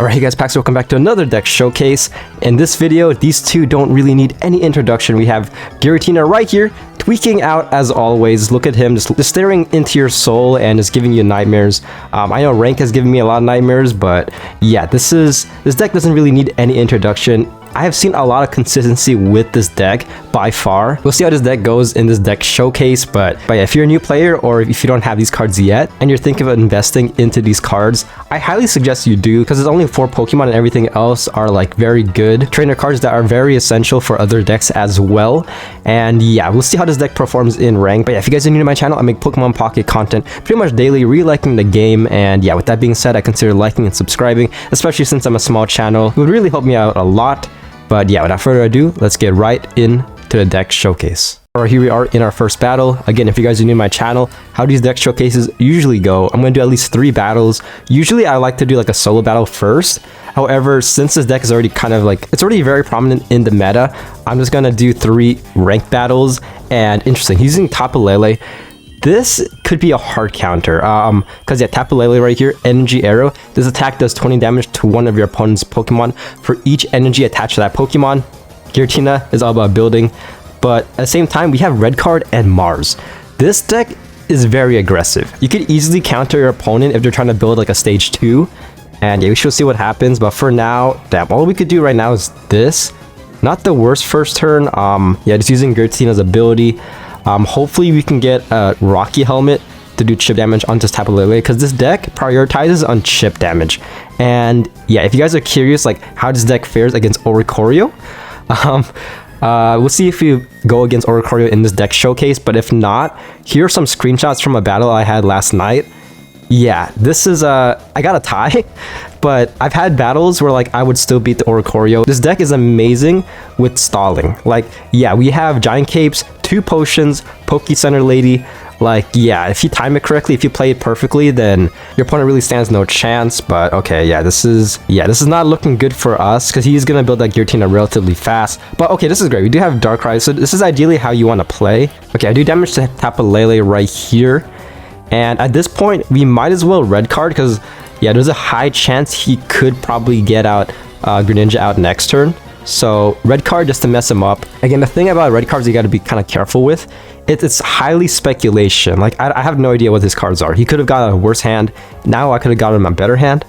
Alright, hey guys, Pax, welcome back to another deck showcase. In this video, these two don't really need any introduction. We have Giratina right here, tweaking out as always. Look at him, just staring into your soul and just giving you nightmares. I know rank has given me a lot of nightmares, but yeah, this deck doesn't really need any introduction. I have seen a lot of consistency with this deck by far. We'll see how this deck goes in this deck showcase, but yeah, if you're a new player or if you don't have these cards yet and you're thinking of investing into these cards, I highly suggest you do, because there's only 4 Pokemon and everything else are like very good trainer cards that are very essential for other decks as well. And yeah, we'll see how this deck performs in rank. But yeah, if you guys are new to my channel, I make Pokemon Pocket content pretty much daily, reliking the game. And yeah, with that being said, I consider liking and subscribing, especially since I'm a small channel. It would really help me out a lot. But yeah, without further ado, let's get right into the deck showcase. Alright, here we are in our first battle. Again, if you guys are new to my channel, how these deck showcases usually go, I'm going to do at least 3 battles. Usually I like to do like a solo battle first. However, since this deck is already kind of like, it's already very prominent in the meta, I'm just going to do 3 ranked battles. And interesting, he's using Tapu Lele. This could be a hard counter, because yeah, Tapu Lele right here, Energy Arrow. This attack does 20 damage to one of your opponent's Pokemon for each energy attached to that Pokemon. Giratina is all about building, but at the same time, we have Red Card and Mars. This deck is very aggressive. You could easily counter your opponent if they're trying to build like a stage 2, and yeah, we shall see what happens. But for now, damn, all we could do right now is this. Not the worst first turn. Yeah, just using Giratina's ability. Hopefully we can get a Rocky Helmet to do chip damage on just Tapu Lele, because this deck prioritizes on chip damage. And yeah, if you guys are curious like how this deck fares against Oricorio, we'll see if you go against Oricorio in this deck showcase. But if not, here are some screenshots from a battle I had last night. Yeah, this is I got a tie, but I've had battles where like I would still beat the Oricorio. This deck is amazing with stalling. Like, yeah, we have Giant Capes, 2 potions, Poke Center Lady. Like, yeah, if you time it correctly, if you play it perfectly, then your opponent really stands no chance. But okay, yeah, this is not looking good for us, because he's gonna build that Giratina relatively fast. But okay, this is great. We do have Darkrai, so this is ideally how you want to play. Okay, I do damage to Tapu Lele right here. And at this point, we might as well red card, because yeah, there's a high chance he could probably get out Greninja out next turn. So red card just to mess him up. Again, the thing about red cards you got to be kind of careful with, it's highly speculation. Like I have no idea what his cards are. He could have got a worse hand. Now I could have gotten him a better hand.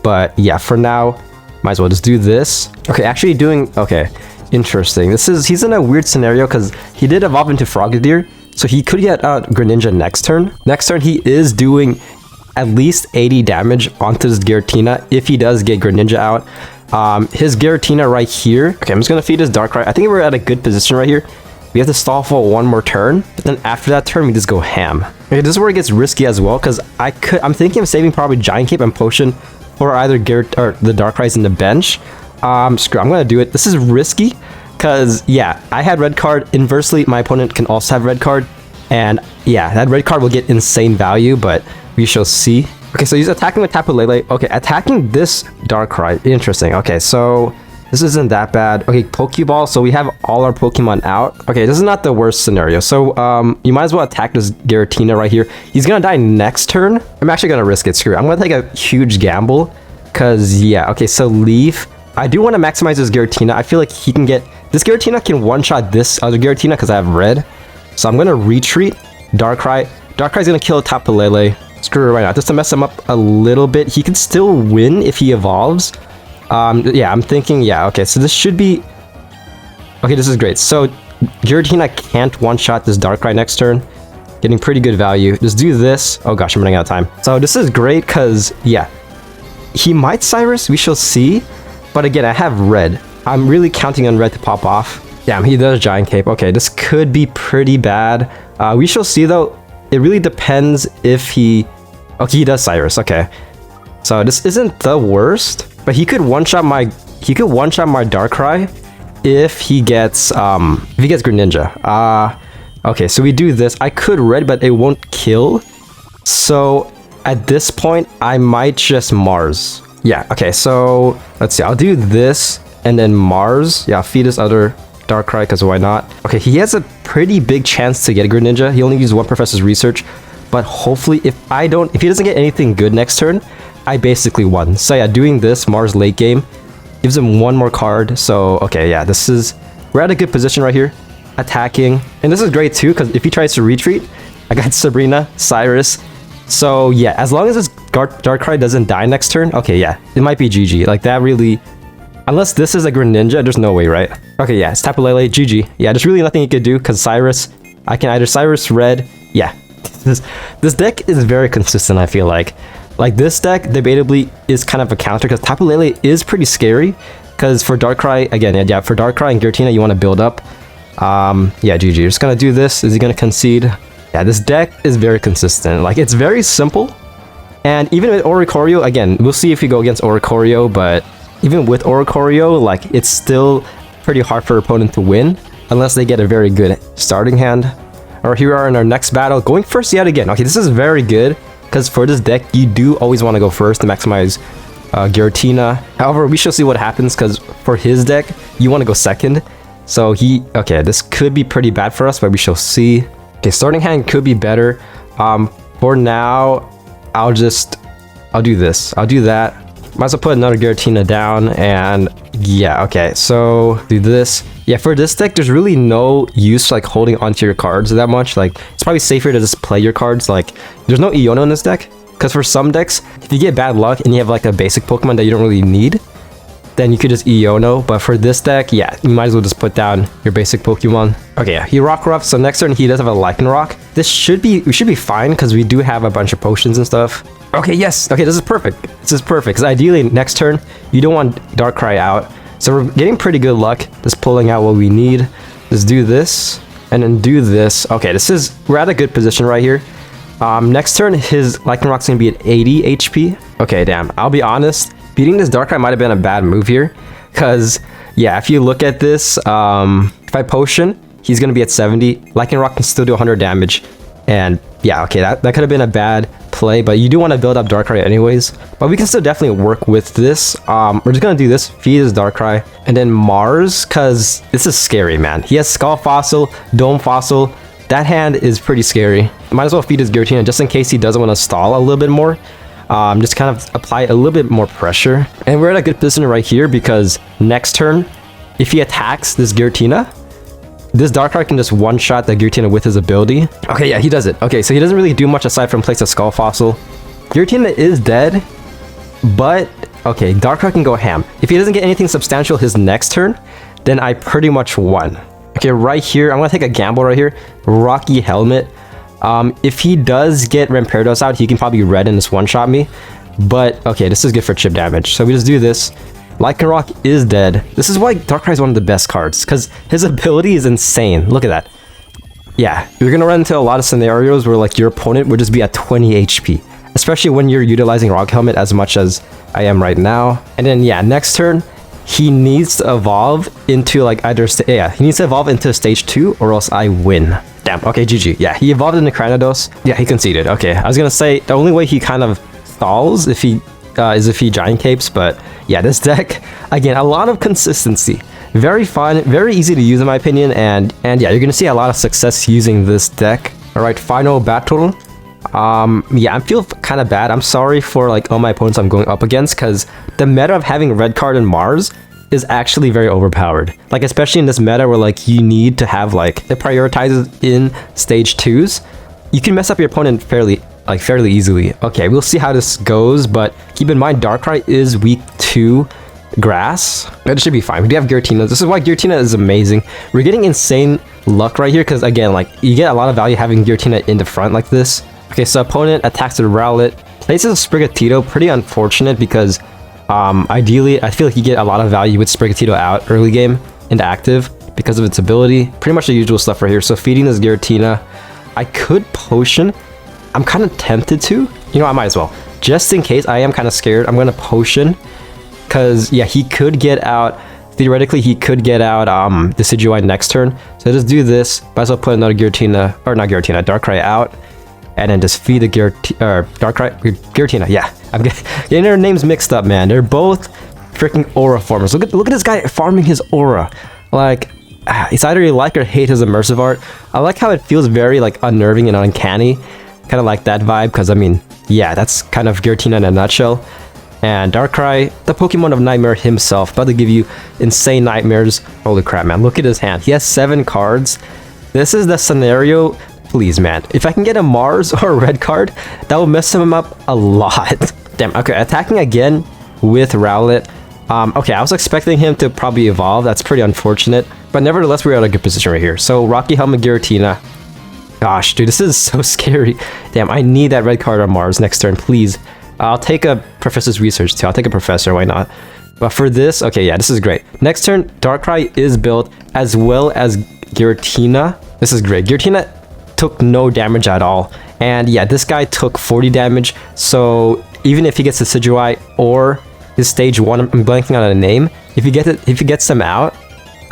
But yeah, for now, might as well just do this. Okay, actually okay, interesting. He's in a weird scenario because he did evolve into Frogadier. So he could get out Greninja next turn. Next turn, he is doing at least 80 damage onto this Giratina if he does get Greninja out. His Giratina right here. Okay, I'm just going to feed his Darkrai. I think we're at a good position right here. We have to stall for 1 more turn. But then after that turn, we just go ham. Okay, this is where it gets risky as well, because I'm thinking of saving probably Giant Cape and Potion or either the Darkrai's in the bench. Screw, I'm going to do it. This is risky. Because, yeah, I had red card. Inversely, my opponent can also have red card. And, yeah, that red card will get insane value, but we shall see. Okay, so he's attacking with Tapu Lele. Okay, attacking this Darkrai. Interesting. Okay, so this isn't that bad. Okay, Pokeball. So we have all our Pokemon out. Okay, this is not the worst scenario. So, you might as well attack this Giratina right here. He's going to die next turn. I'm actually going to risk it. Screw it. I'm going to take a huge gamble. Because, yeah. Okay, so Leaf. I do want to maximize this Giratina. I feel like he can get... This Giratina can one-shot this other Giratina because I have red. So I'm going to retreat Darkrai. Darkrai's going to kill Tapu Lele. Screw it right now. Just to mess him up a little bit. He can still win if he evolves. Yeah, I'm thinking... Yeah, okay. So this should be... Okay, this is great. So Giratina can't one-shot this Darkrai next turn. Getting pretty good value. Just do this. Oh gosh, I'm running out of time. So this is great because... Yeah. He might Cyrus. We shall see. But again, I have red. I'm really counting on red to pop off. Damn, he does Giant Cape. Okay, this could be pretty bad. We shall see though. It really depends if he... Okay, he does Cyrus. Okay. So this isn't the worst. But he could one-shot my... He could one-shot my Darkrai if he gets... If he gets Greninja. Okay, so we do this. I could red, but it won't kill. So at this point, I might just Mars. Yeah, okay, so let's see. I'll do this and then Mars. Yeah, feed this other Darkrai, because why not? Okay, he has a pretty big chance to get a Greninja. He only used 1 Professor's Research, but hopefully if he doesn't get anything good next turn, I basically won. So yeah, doing this Mars late game gives him one more card. So okay, yeah, we're at a good position right here, attacking, and this is great too because if he tries to retreat, I got Sabrina, Cyrus. So yeah, as long as this Darkrai doesn't die next turn, okay, yeah, it might be GG. Like that really, unless this is a Greninja, there's no way, right? Okay, yeah, it's Tapu Lele, GG. Yeah, there's really nothing you could do because Cyrus, I can either Cyrus Red, yeah. This deck is very consistent, I feel like. Like this deck debatably is kind of a counter because Tapu Lele is pretty scary because for Darkrai, again, yeah, for Darkrai and Giratina, you want to build up. Yeah, GG. Just gonna do this. Is he gonna concede? Yeah, this deck is very consistent. Like, it's very simple. And even with Oricorio, again, we'll see if we go against Oricorio, but even with Oricorio, like, it's still pretty hard for opponent to win unless they get a very good starting hand. Or here we are in our next battle, going first yet again. Okay, this is very good because for this deck, you do always want to go first to maximize Giratina. However, we shall see what happens because for his deck, you want to go second. So okay, this could be pretty bad for us, but we shall see. Okay, starting hand could be better. For now, I'll do this. I'll do that. Might as well put another Giratina down, and yeah, okay, so do this. Yeah, for this deck, there's really no use like holding onto your cards that much. Like, it's probably safer to just play your cards. Like, there's no Iono in this deck, because for some decks, if you get bad luck and you have like a basic Pokemon that you don't really need, then you could just Iono. But for this deck, yeah, you might as well just put down your basic Pokemon. Okay, yeah, he Rock Ruff, so next turn he does have a Lycanroc. We should be fine because we do have a bunch of potions and stuff. Okay, yes, okay, this is perfect. This is perfect because ideally next turn you don't want Darkrai out. So we're getting pretty good luck just pulling out what we need. Just do this and then do this. Okay, we're at a good position right here. Next turn his Lycanroc's gonna be at 80 HP. Okay, damn, I'll be honest, beating this Darkrai might have been a bad move here, because, yeah, if you look at this, if I potion, he's going to be at 70. Lycanroc can still do 100 damage. And, yeah, okay, that could have been a bad play, but you do want to build up Darkrai anyways. But we can still definitely work with this. We're just going to do this, feed his Darkrai, and then Mars, because this is scary, man. He has Skull Fossil, Dome Fossil. That hand is pretty scary. Might as well feed his Giratina just in case he doesn't want to stall a little bit more. Just kind of apply a little bit more pressure. And we're at a good position right here because next turn, if he attacks this Giratina, this Darkrai can just one-shot the Giratina with his ability. Okay, yeah, he does it. Okay, so he doesn't really do much aside from place a Skull Fossil. Giratina is dead, but okay, Darkrai can go ham. If he doesn't get anything substantial his next turn, then I pretty much won. Okay, right here, I'm gonna take a gamble right here. Rocky Helmet. If he does get Rampardos out, he can probably red and just one-shot me. But, okay, this is good for chip damage. So we just do this. Lycanroc is dead. This is why Darkrai is one of the best cards, because his ability is insane. Look at that. Yeah, you're going to run into a lot of scenarios where, like, your opponent would just be at 20 HP. Especially when you're utilizing Rock Helmet as much as I am right now. And then, yeah, next turn, he needs to evolve into, like, either... he needs to evolve into stage 2 or else I win. Damn, okay, GG. Yeah, he evolved into Gyarados. Yeah, he conceded. Okay, I was gonna say, the only way he kind of stalls is if he Giant Capes, but yeah, this deck, again, a lot of consistency. Very fun, very easy to use in my opinion, and yeah, you're gonna see a lot of success using this deck. Alright, final battle. Yeah, I feel kind of bad. I'm sorry for, like, all my opponents I'm going up against, because the meta of having red card and Mars is actually very overpowered. Like, especially in this meta where, like, you need to have, like, it prioritizes in stage 2s. You can mess up your opponent fairly easily. Okay, we'll see how this goes, but keep in mind Darkrai is weak to grass. That should be fine. We do have Giratina. This is why Giratina is amazing. We're getting insane luck right here because, again, like, you get a lot of value having Giratina in the front like this. Okay, so opponent attacks with Rowlet, places a Sprigatito. Pretty unfortunate because ideally, I feel like you get a lot of value with Sprigatito out early game into active because of its ability. Pretty much the usual stuff right here. So feeding this Giratina, I could potion. I'm kind of tempted to. You know, I might as well. Just in case I am kind of scared, I'm going to potion. Because, yeah, he could get out. Theoretically, he could get out Decidueye next turn. So just do this. Might as well put another Giratina, or not Giratina, Darkrai out. And then just feed the Giratina. Yeah, I'm getting their names mixed up, man. They're both freaking aura farmers. Look at this guy farming his aura. Like, it's either you like or hate his immersive art. I like how it feels very, like, unnerving and uncanny. kind of like that vibe, because I mean, yeah, that's kind of Giratina in a nutshell. And Darkrai, the Pokemon of Nightmare himself, about to give you insane nightmares. Holy crap, man, look at his hand. He has 7 cards. This is the scenario. Please, man, if I can get a Mars or a red card, that will mess him up a lot. Damn, okay, attacking again with Rowlet. Okay, I was expecting him to probably evolve. That's pretty unfortunate. But nevertheless, we're at a good position right here. So, Rocky Helmet Giratina. Gosh, dude, this is so scary. Damn, I need that red card on Mars next turn, please. I'll take a Professor's Research too. I'll take a Professor, why not? But for this, okay, yeah, this is great. Next turn, Darkrai is built as well as Giratina. This is great. Giratina took no damage at all. And yeah, this guy took 40 damage. So even if he gets the Decidueye or his stage 1, I'm blanking on a name. If he gets them out,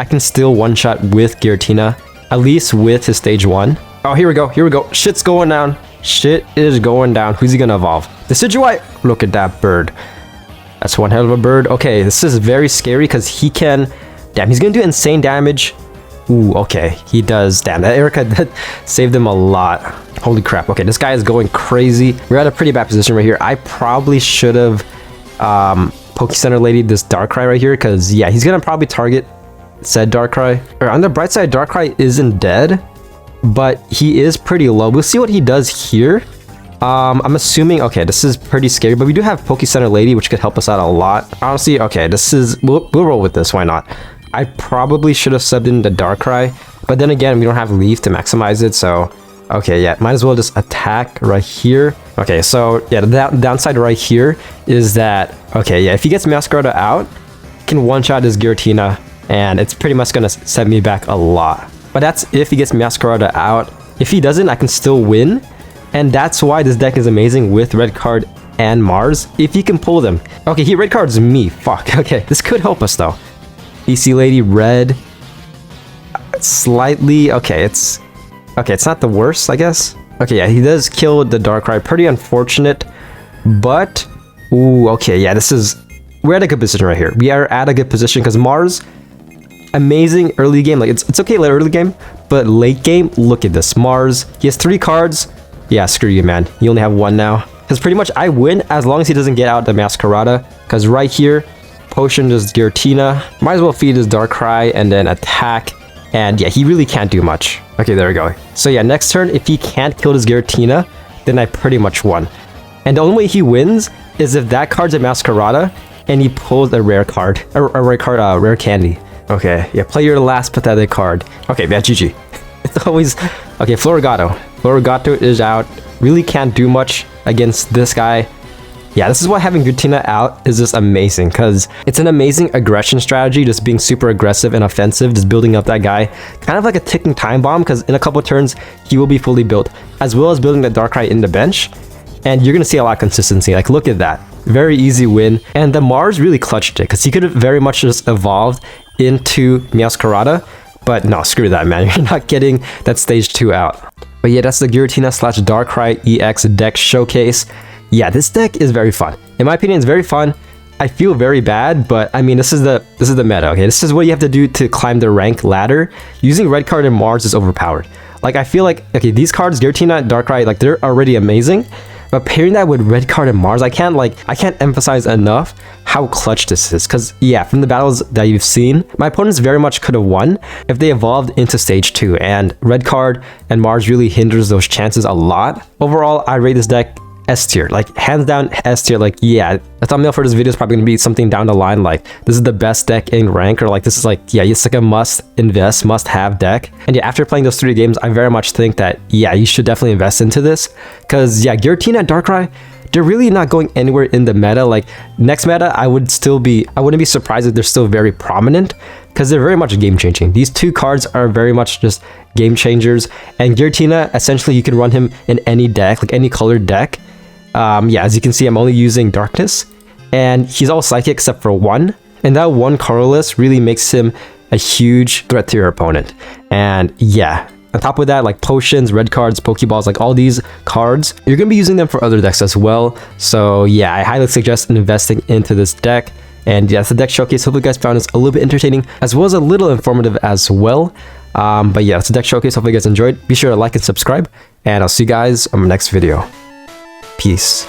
I can still one-shot with Giratina, at least with his stage 1. Oh, here we go, here we go. Shit's going down. Shit is going down. Who's he gonna evolve? The Decidueye! Look at that bird. That's one hell of a bird. Okay, this is very scary because he can... Damn, he's gonna do insane damage. Ooh, okay, he does. Damn, that Erica that saved him a lot. Holy crap. Okay, this guy is going crazy. We're at a pretty bad position right here. I probably should have Poke Center Lady this Darkrai right here because, yeah, he's gonna probably target said Darkrai. On the bright side, Darkrai isn't dead, but he is pretty low. We'll see what he does here. I'm assuming, okay, this is pretty scary, but we do have Poke Center Lady, which could help us out a lot. Honestly, okay, this is, we'll roll with this, why not? I probably should have subbed in the Darkrai, but then again, we don't have Leaf to maximize it, so, okay, yeah, might as well just attack right here. Okay, so, yeah, the downside right here is that, okay, yeah, if he gets Meowscarada out, he can one-shot his Giratina, and it's pretty much gonna set me back a lot. But that's if he gets Meowscarada out. If he doesn't, I can still win. And that's why this deck is amazing with red card and Mars, if you can pull them. Okay, he red cards me. Fuck. Okay, this could help us though. EC Lady red. Slightly. Okay, it's not the worst, I guess. Okay, yeah, he does kill the Darkrai. Pretty unfortunate. But, ooh, okay, yeah, we're at a good position right here. We are at a good position because Mars, amazing early game. Like, it's okay late early game, but late game, look at this. Mars, he has 3 cards. Yeah, screw you, man. You only have 1 now. Because pretty much I win as long as he doesn't get out the Meowscarada. Because right here, Potion is Giratina. Might as well feed his Darkrai and then attack. And yeah, he really can't do much. Okay, there we go. So yeah, next turn, if he can't kill his Giratina, then I pretty much won. And the only way he wins is if that card's a Meowscarada and he pulls a rare card. A rare candy. Okay, yeah, play your last pathetic card. Okay, yeah, GG. It's always... Okay, Florigato. Florigato is out. Really can't do much against this guy. Yeah, this is why having Giratina out is just amazing, because it's an amazing aggression strategy, just being super aggressive and offensive, just building up that guy. Kind of like a ticking time bomb, because in a couple of turns, he will be fully built, as well as building the Darkrai in the bench. And you're going to see a lot of consistency. Like, look at that. Very easy win. And the Mars really clutched it, because he could have very much just evolved into Meowscarada. But no, screw that, man. You're not getting that stage 2 out. But yeah, that's the Giratina / Darkrai EX deck showcase. Yeah, this deck is very fun. In my opinion, it's very fun. I feel very bad, but I mean, this is the meta, okay? This is what you have to do to climb the rank ladder. Using red card and Mars is overpowered. Like, I feel like, okay, these cards, Giratina, Darkrai, like, they're already amazing. But pairing that with red card and Mars, I can't emphasize enough how clutch this is. Because, yeah, from the battles that you've seen, my opponents very much could have won if they evolved into stage 2. And red card and Mars really hinders those chances a lot. Overall, I rate this deck S tier, like hands down S tier. Like, yeah, the thumbnail for this video is probably gonna be something down the line like this is the best deck in rank, or like this is like, yeah, it's like a must invest, must have deck. And yeah, after playing those 3 games, I very much think that, yeah, you should definitely invest into this, because yeah, Giratina and Darkrai, they're really not going anywhere in the meta. Like, next meta, I wouldn't be surprised if they're still very prominent, because they're very much game changing. These 2 cards are very much just game changers, and Giratina, essentially you can run him in any deck, like any colored deck. Yeah, as you can see, I'm only using Darkness, and he's all Psychic except for 1, and that 1 colorless really makes him a huge threat to your opponent. And yeah, on top of that, like potions, red cards, Pokeballs, like all these cards, you're gonna be using them for other decks as well. So yeah, I highly suggest investing into this deck. And yeah, it's the deck showcase. Hopefully you guys found this a little bit entertaining, as well as a little informative as well. But yeah, it's a deck showcase. Hopefully you guys enjoyed. Be sure to like and subscribe, And I'll see you guys on my next video. Peace.